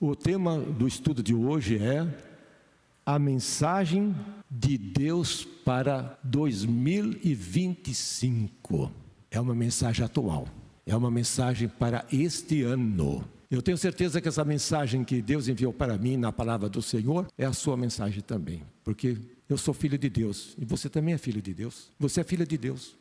O tema do estudo de hoje é a mensagem de Deus para 2025. É uma mensagem atual, é uma mensagem para este ano. Eu tenho certeza que essa mensagem que Deus enviou para mim na palavra do Senhor é a sua mensagem também, porque eu sou filho de Deus e você também é filho de Deus. Você é filha de Deus.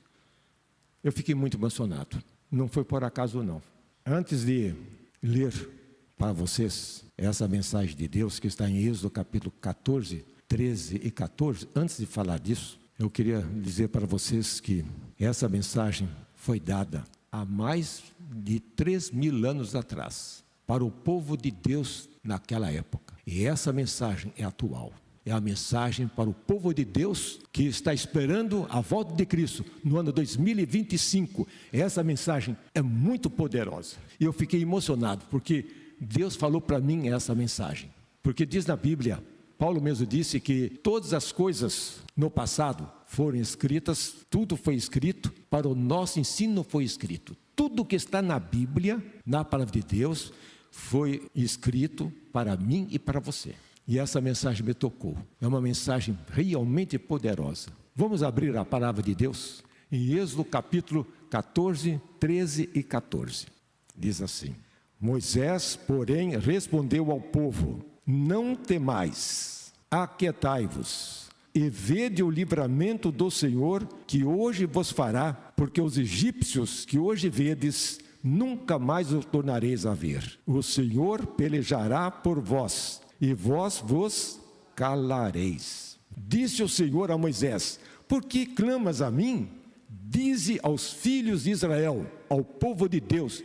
Eu fiquei muito emocionado, não foi por acaso não. Antes de ler para vocês essa mensagem de Deus que está em Êxodo capítulo 14, 13 e 14, antes de falar disso, eu queria dizer para vocês que essa mensagem foi dada há mais de 3.000 anos atrás, para o povo de Deus naquela época. E essa mensagem é atual. É a mensagem para o povo de Deus que está esperando a volta de Cristo no ano 2025. Essa mensagem é muito poderosa. E eu fiquei emocionado, porque Deus falou para mim essa mensagem. Porque diz na Bíblia, Paulo mesmo disse que todas as coisas no passado foram escritas, tudo foi escrito, para o nosso ensino foi escrito. Tudo que está na Bíblia, na palavra de Deus, foi escrito para mim e para você. E essa mensagem me tocou. É uma mensagem realmente poderosa. Vamos abrir a palavra de Deus em Êxodo capítulo 14, 13 e 14. Diz assim: Moisés, porém, respondeu ao povo: Não temais, aquietai-vos, e vede o livramento do Senhor que hoje vos fará, porque os egípcios que hoje vedes, nunca mais os tornareis a ver. O Senhor pelejará por vós, e vós vos calareis. Disse o Senhor a Moisés: Por que clamas a mim? Dize aos filhos de Israel, ao povo de Deus,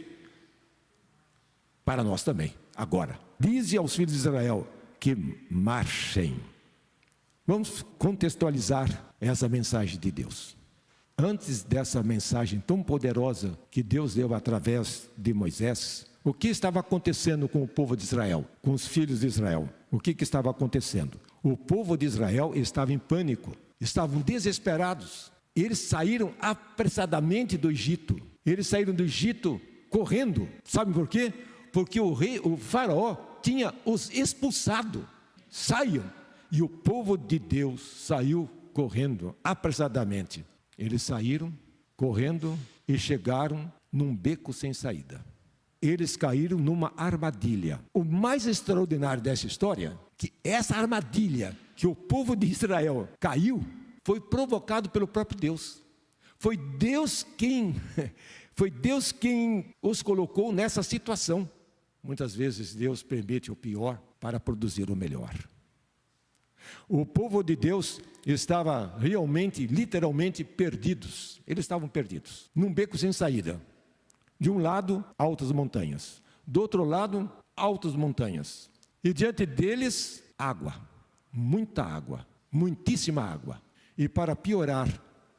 para nós também, agora. Dize aos filhos de Israel que marchem. Vamos contextualizar essa mensagem de Deus. Antes dessa mensagem tão poderosa que Deus deu através de Moisés, o que estava acontecendo com o povo de Israel, com os filhos de Israel? O que estava acontecendo? O povo de Israel estava em pânico, estavam desesperados. Eles saíram apressadamente do Egito. Eles saíram do Egito correndo. Sabe por quê? Porque o faraó tinha os expulsado. Saiam. E o povo de Deus saiu correndo apressadamente. Eles saíram correndo e chegaram num beco sem saída. Eles caíram numa armadilha. O mais extraordinário dessa história, que essa armadilha que o povo de Israel caiu, foi provocado pelo próprio Deus. Foi Deus quem os colocou nessa situação. Muitas vezes Deus permite o pior para produzir o melhor. O povo de Deus estava realmente, literalmente perdidos. Eles estavam perdidos, num beco sem saída. De um lado, altas montanhas. Do outro lado, altas montanhas. E diante deles, água. Muita água. Muitíssima água. E para piorar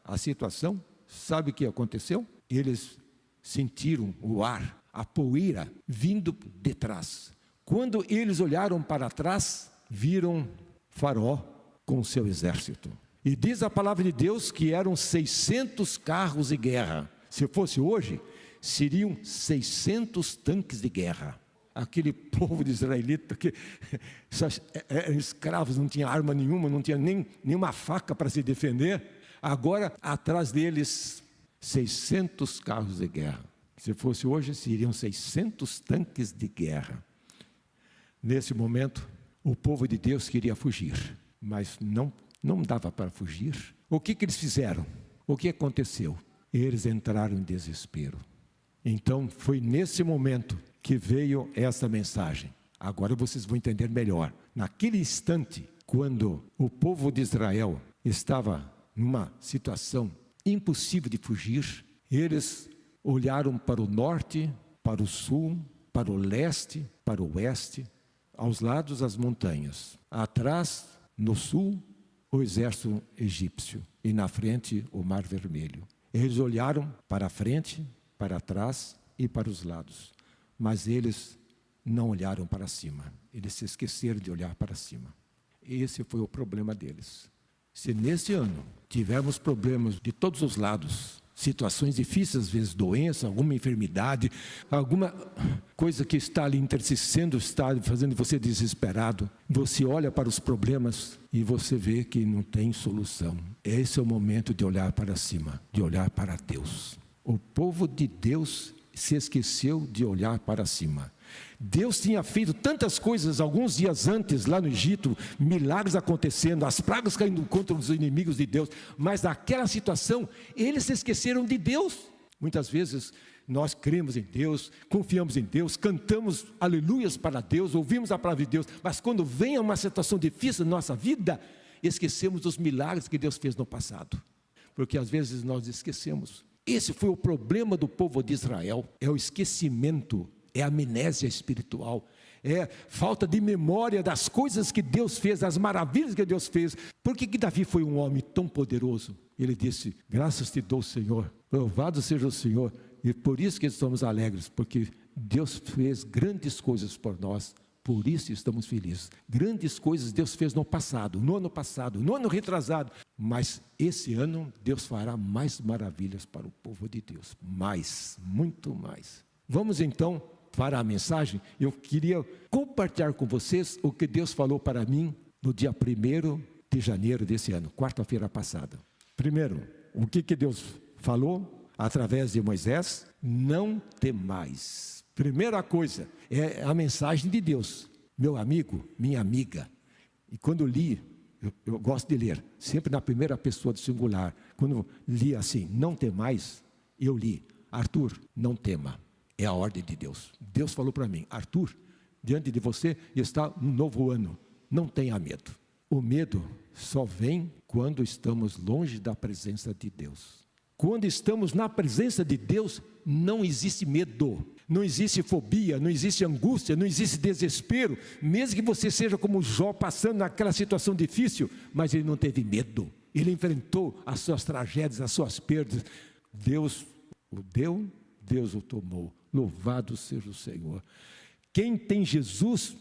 a situação, sabe o que aconteceu? Eles sentiram o ar, a poeira, vindo de trás. Quando eles olharam para trás, viram Faraó com seu exército. E diz a palavra de Deus que eram 600 carros de guerra. Se fosse hoje, seriam 600 tanques de guerra. Aquele povo de israelita que eram escravos, não tinha arma nenhuma, não tinha nenhuma faca para se defender. Agora, atrás deles, 600 carros de guerra. Se fosse hoje, seriam 600 tanques de guerra. Nesse momento, o povo de Deus queria fugir, mas não dava para fugir. O que eles fizeram? O que aconteceu? Eles entraram em desespero. Então foi nesse momento que veio essa mensagem. Agora vocês vão entender melhor. Naquele instante, quando o povo de Israel estava numa situação impossível de fugir, eles olharam para o norte, para o sul, para o leste, para o oeste, aos lados as montanhas. Atrás, no sul, o exército egípcio e na frente o Mar Vermelho. Eles olharam para a frente, para trás e para os lados, mas eles não olharam para cima. Eles se esqueceram de olhar para cima. Esse foi o problema deles. Se nesse ano tivermos problemas de todos os lados, situações difíceis, às vezes doença, alguma enfermidade, coisa que está ali intercedendo, está fazendo você desesperado. Você olha para os problemas e você vê que não tem solução. Esse é o momento de olhar para cima, de olhar para Deus. O povo de Deus se esqueceu de olhar para cima. Deus tinha feito tantas coisas alguns dias antes lá no Egito, milagres acontecendo, as pragas caindo contra os inimigos de Deus, mas naquela situação eles se esqueceram de Deus. Muitas vezes nós cremos em Deus, confiamos em Deus, cantamos aleluias para Deus, ouvimos a palavra de Deus, mas quando vem uma situação difícil na nossa vida, esquecemos dos milagres que Deus fez no passado, porque às vezes nós esquecemos. Esse foi o problema do povo de Israel, é o esquecimento, é a amnésia espiritual, é falta de memória das coisas que Deus fez, das maravilhas que Deus fez. Por que Davi foi um homem tão poderoso? Ele disse, graças te dou, Senhor, louvado seja o Senhor, e por isso que estamos alegres, porque Deus fez grandes coisas por nós, por isso estamos felizes. Grandes coisas Deus fez no passado, no ano retrasado, mas esse ano Deus fará mais maravilhas para o povo de Deus, mais, muito mais. Vamos então para a mensagem. Eu queria compartilhar com vocês o que Deus falou para mim no dia 1º de janeiro desse ano, quarta-feira passada. Primeiro, o que Deus falou através de Moisés? Não temais. Primeira coisa, é a mensagem de Deus. Meu amigo, minha amiga, e quando li, eu gosto de ler, sempre na primeira pessoa do singular. Quando li assim, não temais, eu li, Arthur, não tema. É a ordem de Deus. Deus falou para mim, Arthur, diante de você está um novo ano, não tenha medo. O medo só vem quando estamos longe da presença de Deus. Quando estamos na presença de Deus, não existe medo, não existe fobia, não existe angústia, não existe desespero, mesmo que você seja como Jó, passando naquela situação difícil, mas ele não teve medo, ele enfrentou as suas tragédias, as suas perdas. Deus o deu, Deus o tomou. Louvado seja o Senhor. Quem tem Jesus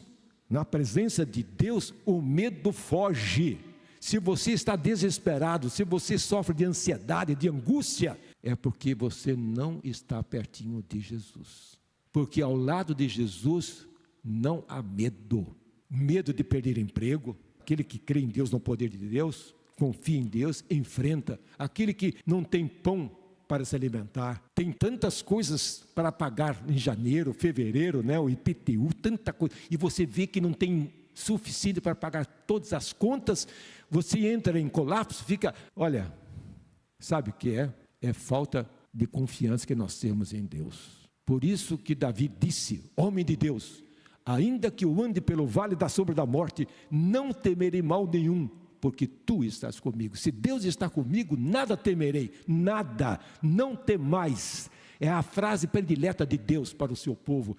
na presença de Deus, o medo foge. Se você está desesperado, se você sofre de ansiedade, de angústia, é porque você não está pertinho de Jesus. Porque ao lado de Jesus não há medo. Medo de perder emprego. Aquele que crê em Deus, no poder de Deus, confia em Deus, enfrenta. Aquele que não tem pão para se alimentar, tem tantas coisas para pagar em janeiro, fevereiro, né, o IPTU, tanta coisa, e você vê que não tem suficiente para pagar todas as contas, você entra em colapso, fica, olha, sabe o que é? É falta de confiança que nós temos em Deus. Por isso que Davi disse, homem de Deus, ainda que eu ande pelo vale da sombra da morte, não temerei mal nenhum, porque tu estás comigo. Se Deus está comigo, nada temerei, nada, não temais. É a frase predileta de Deus para o seu povo.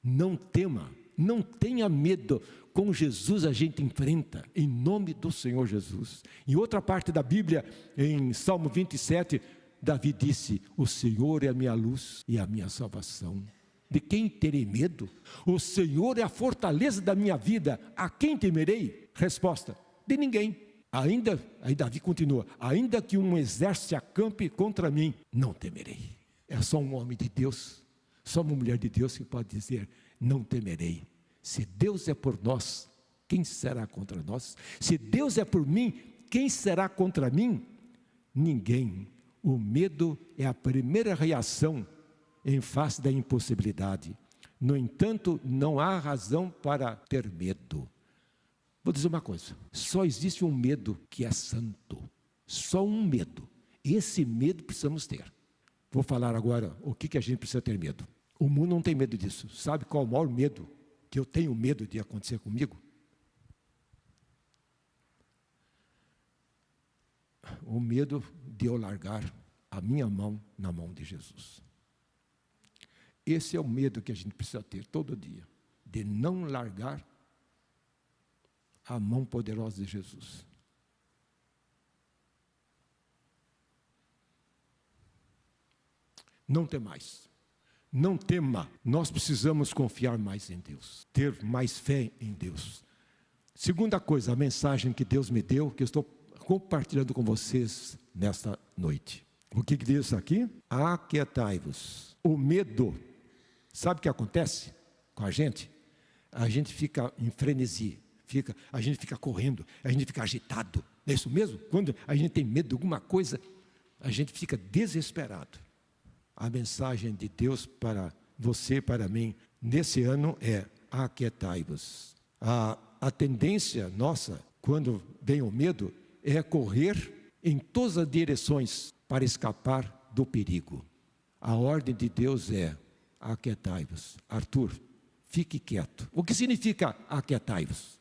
Não tema, não tenha medo. Com Jesus a gente enfrenta, em nome do Senhor Jesus. Em outra parte da Bíblia, em Salmo 27, Davi disse, o Senhor é a minha luz e a minha salvação. De quem terei medo? O Senhor é a fortaleza da minha vida, a quem temerei? Resposta, de ninguém. Aí Davi continua, ainda que um exército se acampe contra mim, não temerei. É só um homem de Deus, só uma mulher de Deus que pode dizer, não temerei. Se Deus é por nós, quem será contra nós? Se Deus é por mim, quem será contra mim? Ninguém. O medo é a primeira reação em face da impossibilidade. No entanto, não há razão para ter medo. Vou dizer uma coisa, só existe um medo que é santo, só um medo, esse medo precisamos ter. Vou falar agora o que a gente precisa ter medo. O mundo não tem medo disso. Sabe qual é o maior medo que eu tenho medo de acontecer comigo? O medo de eu largar a minha mão na mão de Jesus. Esse é o medo que a gente precisa ter todo dia, de não largar a mão poderosa de Jesus. Não temais, não tema, nós precisamos confiar mais em Deus, ter mais fé em Deus. Segunda coisa, a mensagem que Deus me deu, que eu estou compartilhando com vocês nesta noite. O que diz aqui? Aquietai-vos. O medo, sabe o que acontece? com a gente fica em frenesi, a gente fica correndo, a gente fica agitado. Não é isso mesmo? Quando a gente tem medo de alguma coisa, a gente fica desesperado. A mensagem de Deus para você, para mim, nesse ano é: aquietai-vos. A tendência nossa, quando vem o medo, é correr em todas as direções para escapar do perigo. A ordem de Deus é: aquietai-vos. Arthur, fique quieto. O que significa aquietai-vos?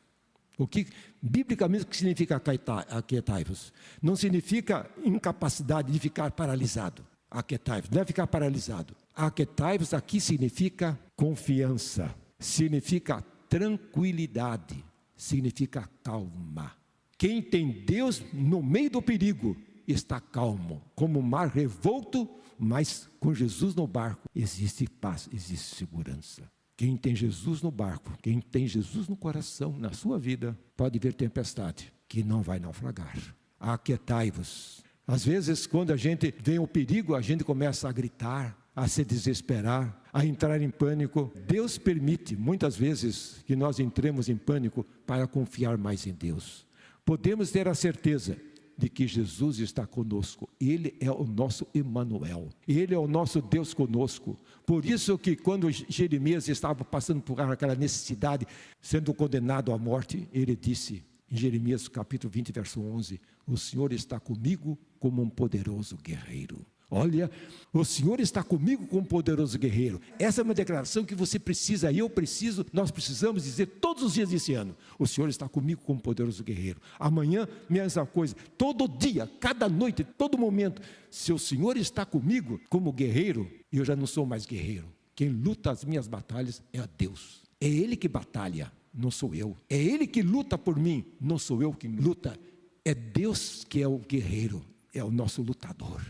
Biblicamente, o que significa aquietai-vos? Não significa incapacidade de ficar paralisado. Aquietai-vos, não é ficar paralisado. Aquietai-vos aqui significa confiança, significa tranquilidade, significa calma. Quem tem Deus no meio do perigo está calmo, como o mar revolto, mas com Jesus no barco existe paz, existe segurança. Quem tem Jesus no barco, quem tem Jesus no coração, na sua vida, pode ver tempestade, que não vai naufragar. Aquietai-vos. Às vezes, quando a gente vê o perigo, a gente começa a gritar, a se desesperar, a entrar em pânico. Deus permite, muitas vezes, que nós entremos em pânico para confiar mais em Deus. Podemos ter a certeza de que Jesus está conosco. Ele é o nosso Emanuel. Ele é o nosso Deus conosco. Por isso que quando Jeremias estava passando por aquela necessidade, sendo condenado à morte, ele disse em Jeremias capítulo 20, verso 11, o Senhor está comigo como um poderoso guerreiro. Olha, o Senhor está comigo como um poderoso guerreiro. Essa é uma declaração que você precisa, eu preciso, nós precisamos dizer todos os dias desse ano. O Senhor está comigo como um poderoso guerreiro. Amanhã, mesma coisa. Todo dia, cada noite, todo momento. Se o Senhor está comigo como guerreiro, eu já não sou mais guerreiro. Quem luta as minhas batalhas é a Deus. É Ele que batalha, não sou eu. É Ele que luta por mim, não sou eu que luta. É Deus que é o guerreiro, é o nosso lutador.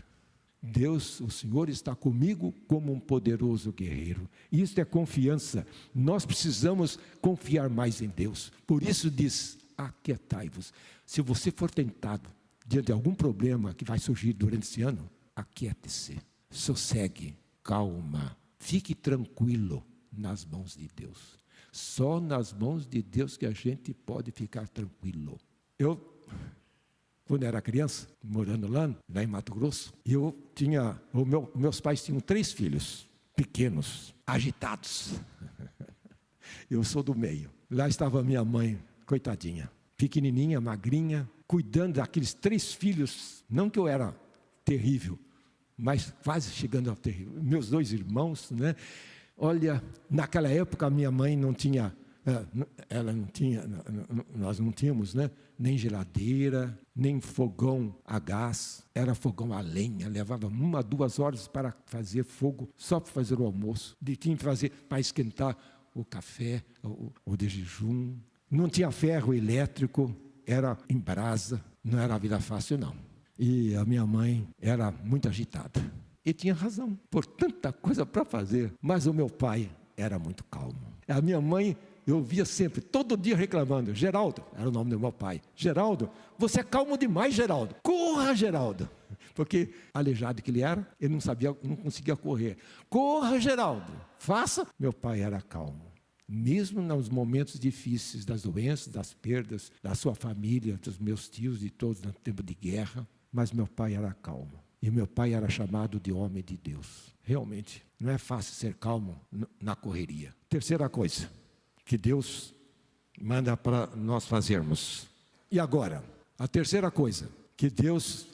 Deus, o Senhor está comigo como um poderoso guerreiro. Isso é confiança. Nós precisamos confiar mais em Deus. Por isso diz, aquietai-vos. Se você for tentado diante de algum problema que vai surgir durante esse ano, aquiete-se, sossegue, calma, fique tranquilo nas mãos de Deus. Só nas mãos de Deus que a gente pode ficar tranquilo. Quando era criança, morando lá em Mato Grosso, meus pais tinham 3 filhos, pequenos, agitados. Eu sou do meio. Lá estava minha mãe, coitadinha, pequenininha, magrinha, cuidando daqueles 3 filhos. Não que eu era terrível, mas quase chegando ao terrível. Meus 2 irmãos, né? Olha, naquela época a minha mãe não tinha... nós não tínhamos, né, nem geladeira, nem fogão a gás, era fogão a lenha, levava 1 a 2 horas para fazer fogo, só para fazer o almoço, tinha que fazer para esquentar o café, o de jejum, não tinha ferro elétrico, era em brasa, não era vida fácil não, e a minha mãe era muito agitada, e tinha razão, por tanta coisa para fazer, mas o meu pai era muito calmo, a minha mãe, eu via sempre, todo dia reclamando, Geraldo, era o nome do meu pai, Geraldo, você é calmo demais, Geraldo, corra, Geraldo, porque aleijado que ele era, ele não conseguia correr, corra, Geraldo, faça. Meu pai era calmo, mesmo nos momentos difíceis, das doenças, das perdas, da sua família, dos meus tios, de todos no tempo de guerra, mas meu pai era calmo, e meu pai era chamado de homem de Deus. Realmente, não é fácil ser calmo na correria. Terceira coisa que Deus manda para nós fazermos. E agora, a terceira coisa que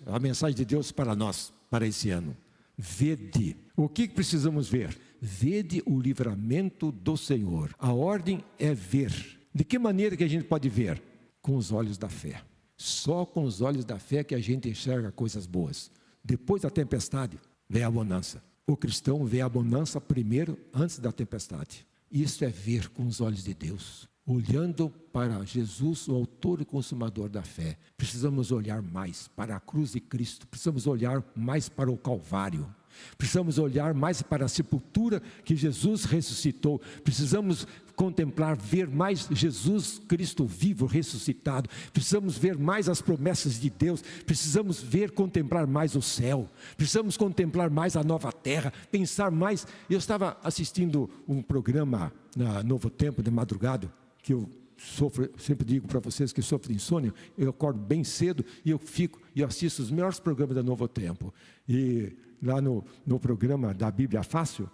a mensagem de Deus para nós, para esse ano, vede. O que precisamos ver? Vede o livramento do Senhor. A ordem é ver. De que maneira que a gente pode ver? Com os olhos da fé. Só com os olhos da fé que a gente enxerga coisas boas. Depois da tempestade, vem a bonança. O cristão vê a bonança primeiro, antes da tempestade. Isso é ver com os olhos de Deus, olhando para Jesus, o autor e consumador da fé. Precisamos olhar mais para a cruz de Cristo, precisamos olhar mais para o Calvário. Precisamos olhar mais para a sepultura que Jesus ressuscitou. Precisamos contemplar, ver mais Jesus Cristo vivo, ressuscitado. Precisamos ver mais as promessas de Deus. Precisamos ver, contemplar mais o céu. Precisamos contemplar mais a nova terra, pensar mais. Eu estava assistindo um programa na Novo Tempo, de madrugada, que eu sofro, sempre digo para vocês que sofro de insônia. Eu acordo bem cedo e eu assisto os melhores programas da Novo Tempo. E lá no programa da Bíblia Fácil,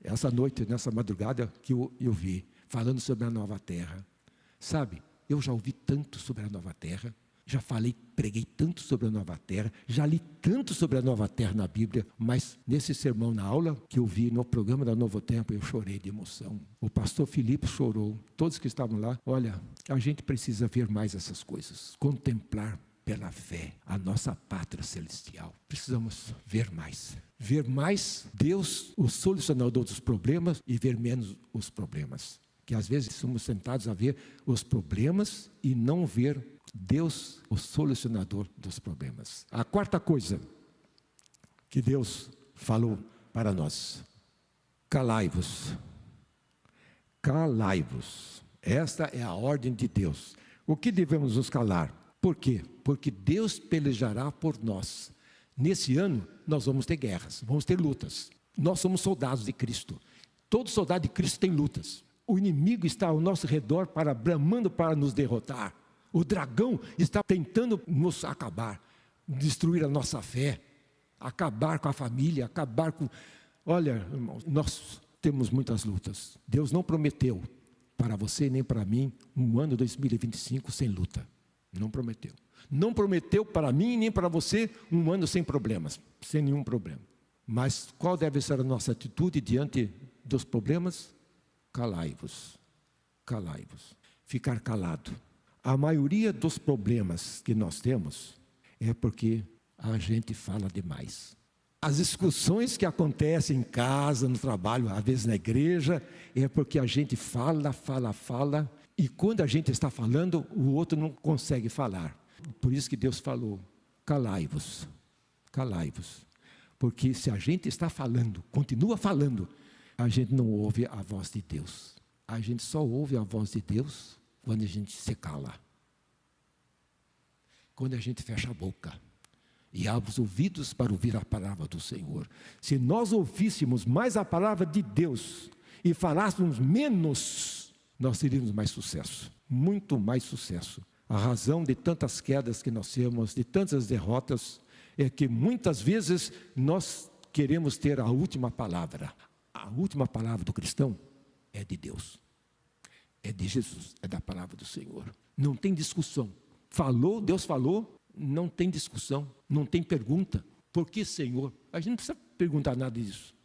essa noite, nessa madrugada, que eu vi, falando sobre a nova terra. Sabe, eu já ouvi tanto sobre a nova terra, já preguei tanto sobre a nova terra, já li tanto sobre a nova terra na Bíblia, mas nesse sermão, na aula que eu vi no programa da Novo Tempo, eu chorei de emoção. O pastor Filipe chorou, todos que estavam lá. Olha, a gente precisa ver mais essas coisas, contemplar pela fé a nossa pátria celestial. Precisamos ver mais Deus, o solucionador dos problemas, e ver menos os problemas. Que às vezes somos tentados a ver os problemas e não ver Deus, o solucionador dos problemas. A quarta coisa que Deus falou para nós: calai-vos. Calai-vos. Esta é a ordem de Deus. O que devemos nos calar? Por quê? Porque Deus pelejará por nós. Nesse ano, nós vamos ter guerras, vamos ter lutas. Nós somos soldados de Cristo. Todo soldado de Cristo tem lutas. O inimigo está ao nosso redor, bramando para nos derrotar. O dragão está tentando nos acabar, destruir a nossa fé, acabar com a família, acabar com... Olha, irmãos, nós temos muitas lutas. Deus não prometeu para você nem para mim um ano 2025 sem luta. Não prometeu. Não prometeu para mim nem para você um ano sem problemas, sem nenhum problema. Mas qual deve ser a nossa atitude diante dos problemas? Calai-vos. Calai-vos. Ficar calado. A maioria dos problemas que nós temos é porque a gente fala demais. As discussões que acontecem em casa, no trabalho, às vezes na igreja, é porque a gente fala, e quando a gente está falando, o outro não consegue falar. Por isso que Deus falou: calai-vos, calai-vos. Porque se a gente está falando, continua falando, a gente não ouve a voz de Deus. A gente só ouve a voz de Deus quando a gente se cala. Quando a gente fecha a boca e abre os ouvidos para ouvir a palavra do Senhor. Se nós ouvíssemos mais a palavra de Deus e falássemos menos, nós teríamos mais sucesso, muito mais sucesso. A razão de tantas quedas que nós temos, de tantas derrotas, é que muitas vezes nós queremos ter a última palavra. A última palavra do cristão é de Deus, é de Jesus, é da palavra do Senhor. Não tem discussão. Falou, Deus falou, não tem discussão, não tem pergunta. Por que, Senhor? A gente não precisa perguntar nada disso.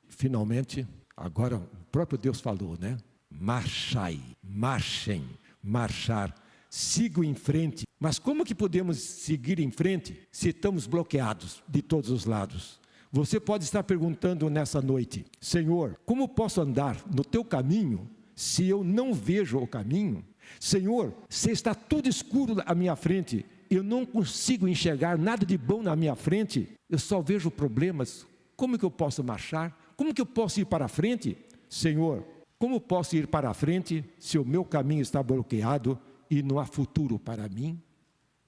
Finalmente, agora o próprio Deus falou, né? Marchai, marchem, marchar, sigam em frente. Mas como que podemos seguir em frente se estamos bloqueados de todos os lados? Você pode estar perguntando nessa noite: Senhor, como posso andar no teu caminho se eu não vejo o caminho? Senhor, se está tudo escuro à minha frente, eu não consigo enxergar nada de bom na minha frente, eu só vejo problemas. Como que eu posso marchar? Como que eu posso ir para a frente? Senhor, como posso ir para a frente se o meu caminho está bloqueado e não há futuro para mim?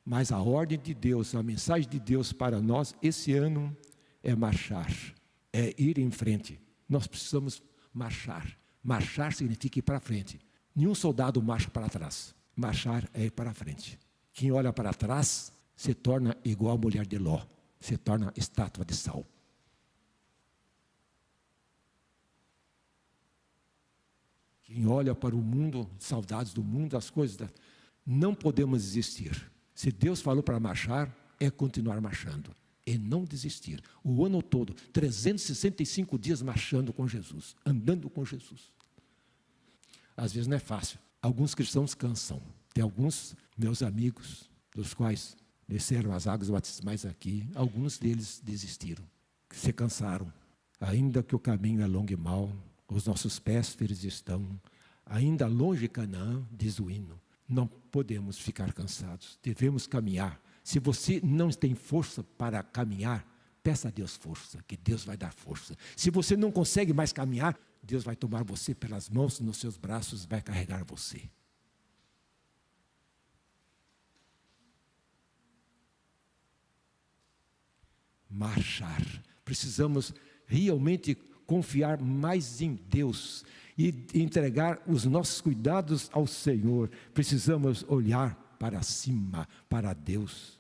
Mas a ordem de Deus, a mensagem de Deus para nós esse ano é marchar, é ir em frente. Nós precisamos marchar. Marchar significa ir para frente. Nenhum soldado marcha para trás. Marchar é ir para frente. Quem olha para trás se torna igual a mulher de Ló, se torna estátua de sal. Quem olha para o mundo, saudades do mundo, as coisas, não podemos desistir. Se Deus falou para marchar, é continuar marchando, é não desistir. O ano todo, 365 dias marchando com Jesus, andando com Jesus. Às vezes não é fácil. Alguns cristãos cansam. Tem alguns meus amigos, dos quais desceram as águas batismais aqui, alguns deles desistiram, se cansaram. Ainda que o caminho é longo e mau, os nossos pés firmes estão, ainda longe de Canaã, diz o hino. Não podemos ficar cansados, devemos caminhar. Se você não tem força para caminhar, Peça a Deus força, que Deus vai dar força. Se você não consegue mais caminhar, Deus vai tomar você pelas mãos, nos seus braços, vai carregar você. Marchar. Precisamos realmente confiar mais em Deus e entregar os nossos cuidados ao Senhor. Precisamos olhar para cima, para Deus.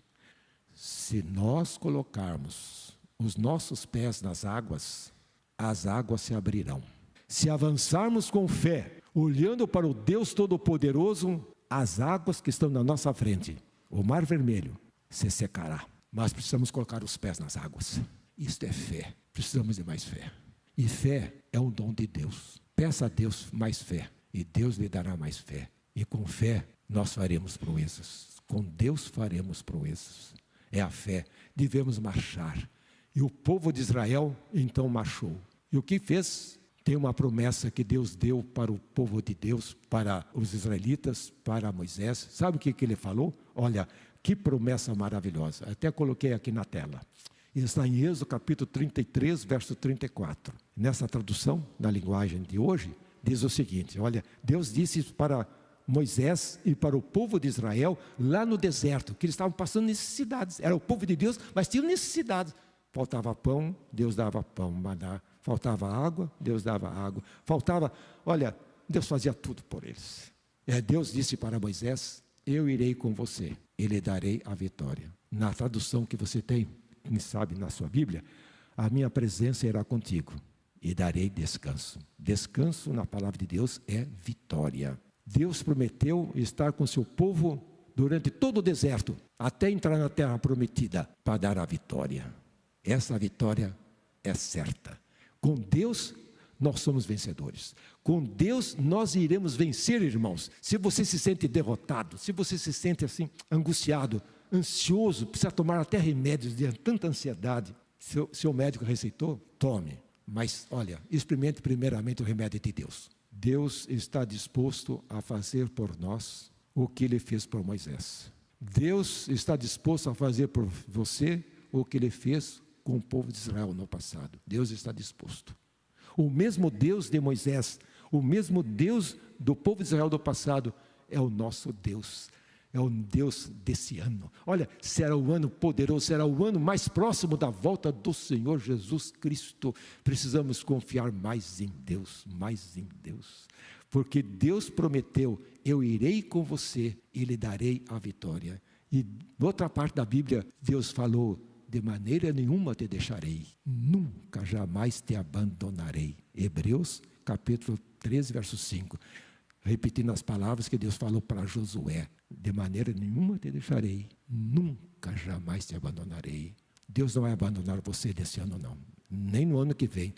Se nós colocarmos os nossos pés nas águas, as águas se abrirão. Se avançarmos com fé, olhando para o Deus Todo-Poderoso, as águas que estão na nossa frente, o Mar Vermelho, se secará. Mas precisamos colocar os pés nas águas. Isto é fé. Precisamos de mais fé. E fé é um dom de Deus. Peça a Deus mais fé, e Deus lhe dará mais fé. E com fé nós faremos proezas. Com Deus faremos proezas. É a fé. Devemos marchar. E o povo de Israel então marchou. E o que fez? Tem uma promessa que Deus deu para o povo de Deus, para os israelitas, para Moisés. Sabe o que ele falou? Olha, que promessa maravilhosa. Até coloquei aqui na tela. Está em Êxodo capítulo 33, verso 34. Nessa tradução, na linguagem de hoje, diz o seguinte: olha, Deus disse para Moisés e para o povo de Israel, lá no deserto, que eles estavam passando necessidades. Era o povo de Deus, mas tinham necessidades. Faltava pão, Deus dava pão, maná. Faltava água, Deus dava água. Faltava, olha, Deus fazia tudo por eles. Deus disse para Moisés: eu irei com você e lhe darei a vitória. Na tradução que você tem, quem sabe na sua Bíblia, a minha presença irá contigo e darei descanso. Descanso na palavra de Deus é vitória. Deus prometeu estar com seu povo durante todo o deserto, até entrar na terra prometida, para dar a vitória. Essa vitória é certa. Com Deus nós somos vencedores. Com Deus nós iremos vencer, irmãos. Se você se sente derrotado, se você se sente assim, angustiado, ansioso, precisa tomar até remédios de tanta ansiedade, seu médico receitou, tome. Mas olha, experimente primeiramente o remédio de Deus. Deus está disposto a fazer por nós o que Ele fez por Moisés. Deus está disposto a fazer por você o que Ele fez com o povo de Israel no passado. Deus está disposto. O mesmo Deus de Moisés, o mesmo Deus do povo de Israel do passado, é o nosso Deus. É o Deus desse ano. Olha, será o ano poderoso, será o ano mais próximo da volta do Senhor Jesus Cristo. Precisamos confiar mais em Deus, porque Deus prometeu: eu irei com você e lhe darei a vitória. E noutra parte da Bíblia, Deus falou: de maneira nenhuma te deixarei, nunca jamais te abandonarei. Hebreus capítulo 13, verso 5. Repetindo as palavras que Deus falou para Josué: de maneira nenhuma te deixarei, nunca jamais te abandonarei. Deus não vai abandonar você desse ano não, nem no ano que vem.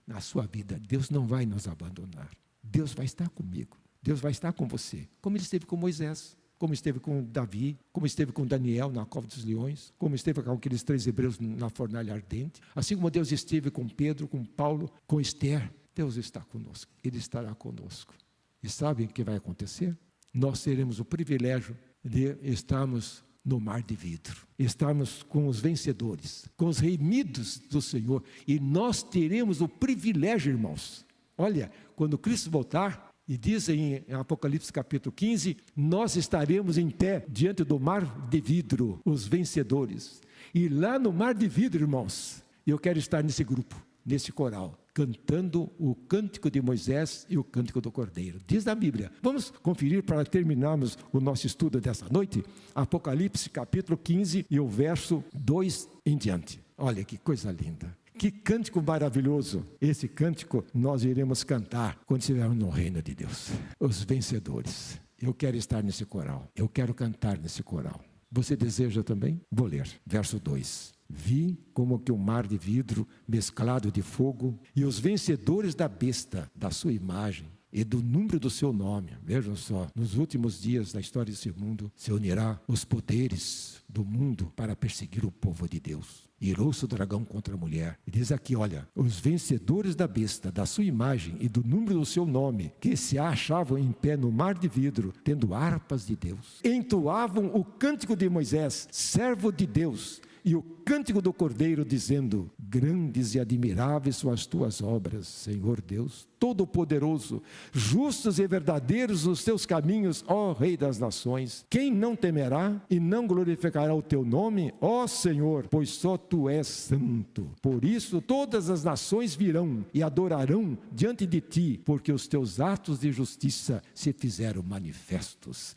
Na sua vida, Deus não vai nos abandonar. Deus vai estar comigo, Deus vai estar com você, como Ele esteve com Moisés, como esteve com Davi, como esteve com Daniel na cova dos leões, como esteve com aqueles 3 hebreus na fornalha ardente, assim como Deus esteve com Pedro, com Paulo, com Esther. Deus está conosco, Ele estará conosco. E sabem o que vai acontecer? Nós teremos o privilégio de estarmos no mar de vidro, estarmos com os vencedores, com os remidos do Senhor, e nós teremos o privilégio, irmãos. Olha, quando Cristo voltar, e diz em Apocalipse capítulo 15, nós estaremos em pé diante do mar de vidro, os vencedores. E lá no mar de vidro, irmãos, eu quero estar nesse grupo, nesse coral, cantando o cântico de Moisés e o cântico do Cordeiro. Diz a Bíblia. Vamos conferir para terminarmos o nosso estudo dessa noite? Apocalipse capítulo 15 e o verso 2 em diante. Olha que coisa linda. Que cântico maravilhoso. Esse cântico nós iremos cantar quando estivermos no reino de Deus. Os vencedores. Eu quero estar nesse coral. Eu quero cantar nesse coral. Você deseja também? Vou ler. Verso 2. Vi como que um mar de vidro mesclado de fogo, e os vencedores da besta, da sua imagem e do número do seu nome. Vejam só, nos últimos dias da história desse mundo, se unirá os poderes do mundo para perseguir o povo de Deus. Irou-se o dragão contra a mulher. E diz aqui, olha, os vencedores da besta, da sua imagem e do número do seu nome, que se achavam em pé no mar de vidro, tendo harpas de Deus, entoavam o cântico de Moisés, servo de Deus, e o cântico do Cordeiro, dizendo: grandes e admiráveis são as tuas obras, Senhor Deus Todo-Poderoso, justos e verdadeiros os teus caminhos, ó Rei das nações. Quem não temerá e não glorificará o teu nome, ó Senhor, pois só tu és santo. Por isso todas as nações virão e adorarão diante de ti, porque os teus atos de justiça se fizeram manifestos.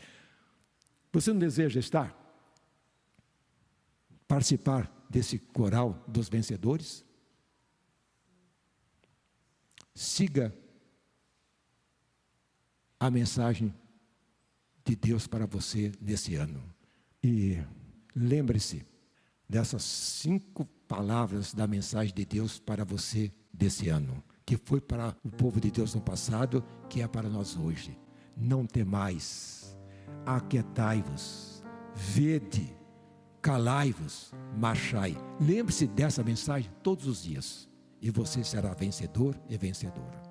Você não deseja participar desse coral dos vencedores? Siga a mensagem de Deus para você nesse ano. E lembre-se dessas 5 palavras da mensagem de Deus para você desse ano, que foi para o povo de Deus no passado, que é para nós hoje. Não temais, aquietai-vos, vede, calai-vos, marchai. Lembre-se dessa mensagem todos os dias, e você será vencedor e vencedora.